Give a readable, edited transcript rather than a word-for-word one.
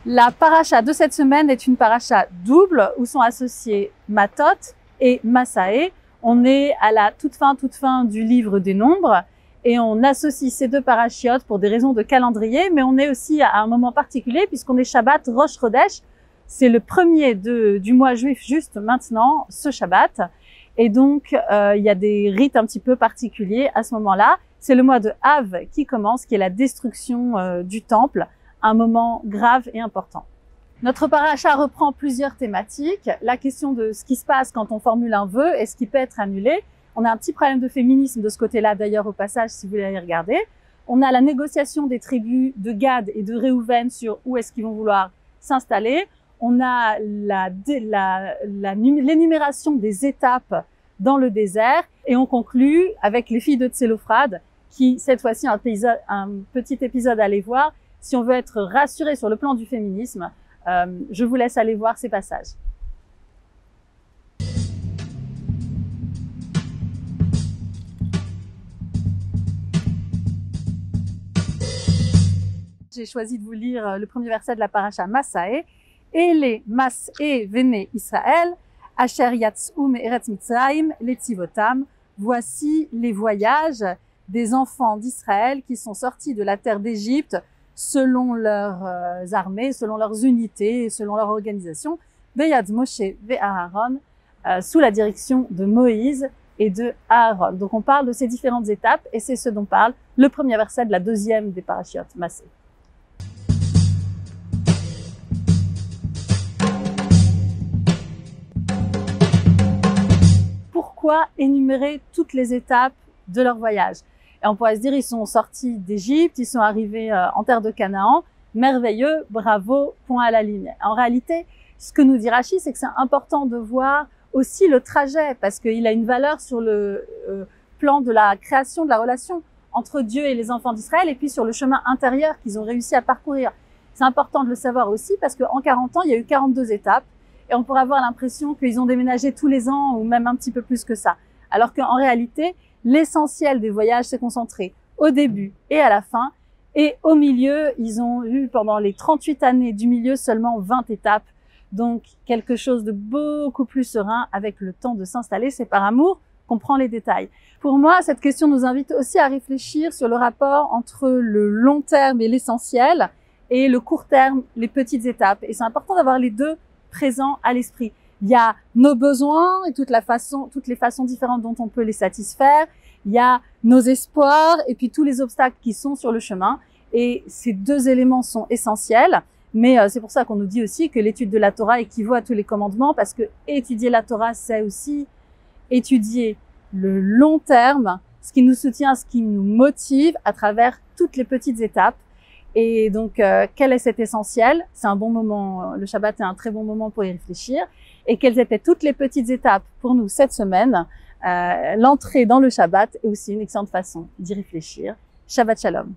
La paracha de cette semaine est une paracha double où sont associés Matot et Massaé. On est à la toute fin du livre des Nombres et on associe ces deux parachiotes pour des raisons de calendrier, mais on est aussi à un moment particulier puisqu'on est Shabbat Rosh Chodesh. C'est le premier du mois juif juste maintenant, ce Shabbat. Et donc, il y a des rites un petit peu particuliers à ce moment-là. C'est le mois de Av qui commence, qui est la destruction du temple, un moment grave et important. Notre paracha reprend plusieurs thématiques. La question de ce qui se passe quand on formule un vœu et ce qui peut être annulé. On a un petit problème de féminisme de ce côté-là, d'ailleurs, au passage, si vous voulez aller regarder. On a la négociation des tribus de Gad et de Réhouven sur où est-ce qu'ils vont vouloir s'installer. On a l'énumération des étapes dans le désert. Et on conclut avec les filles de Tsélophrad, qui, cette fois-ci, un petit épisode à aller voir. Si on veut être rassuré sur le plan du féminisme, je vous laisse aller voir ces passages. J'ai choisi de vous lire le premier verset de la paracha Massaé. Et les Mas'é Véné Israël, Asher Yatzou Me'eretz Mitzrayim, Letzivotam. Voici les voyages des enfants d'Israël qui sont sortis de la terre d'Égypte selon leurs armées, selon leurs unités, selon leur organisation. Beyad Moshe ve'Aaron, sous la direction de Moïse et de Aaron. Donc on parle de ces différentes étapes et c'est ce dont parle le premier verset de la deuxième des parachiotes Massé. Pourquoi énumérer toutes les étapes de leur voyage? Et on pourrait se dire, ils sont sortis d'Égypte, ils sont arrivés en terre de Canaan, merveilleux, bravo, point à la ligne. En réalité, ce que nous dit Rashi, c'est que c'est important de voir aussi le trajet, parce qu'il a une valeur sur le plan de la création, de la relation entre Dieu et les enfants d'Israël, et puis sur le chemin intérieur qu'ils ont réussi à parcourir. C'est important de le savoir aussi, parce qu'en 40 ans, il y a eu 42 étapes, et on pourrait avoir l'impression qu'ils ont déménagé tous les ans, ou même un petit peu plus que ça. Alors qu'en réalité, l'essentiel des voyages s'est concentré au début et à la fin. Et au milieu, ils ont eu pendant les 38 années du milieu seulement 20 étapes. Donc quelque chose de beaucoup plus serein avec le temps de s'installer. C'est par amour qu'on prend les détails. Pour moi, cette question nous invite aussi à réfléchir sur le rapport entre le long terme et l'essentiel et le court terme, les petites étapes. Et c'est important d'avoir les deux présents à l'esprit. Il y a nos besoins et toutes les façons différentes dont on peut les satisfaire. Il y a nos espoirs et puis tous les obstacles qui sont sur le chemin. Et ces deux éléments sont essentiels. Mais c'est pour ça qu'on nous dit aussi que l'étude de la Torah équivaut à tous les commandements, parce que étudier la Torah, c'est aussi étudier le long terme, ce qui nous soutient, ce qui nous motive à travers toutes les petites étapes. Et donc, quel est cet essentiel? C'est un bon moment, le Shabbat est un très bon moment pour y réfléchir. Et quelles étaient toutes les petites étapes pour nous cette semaine? L'entrée dans le Shabbat est aussi une excellente façon d'y réfléchir. Shabbat Shalom.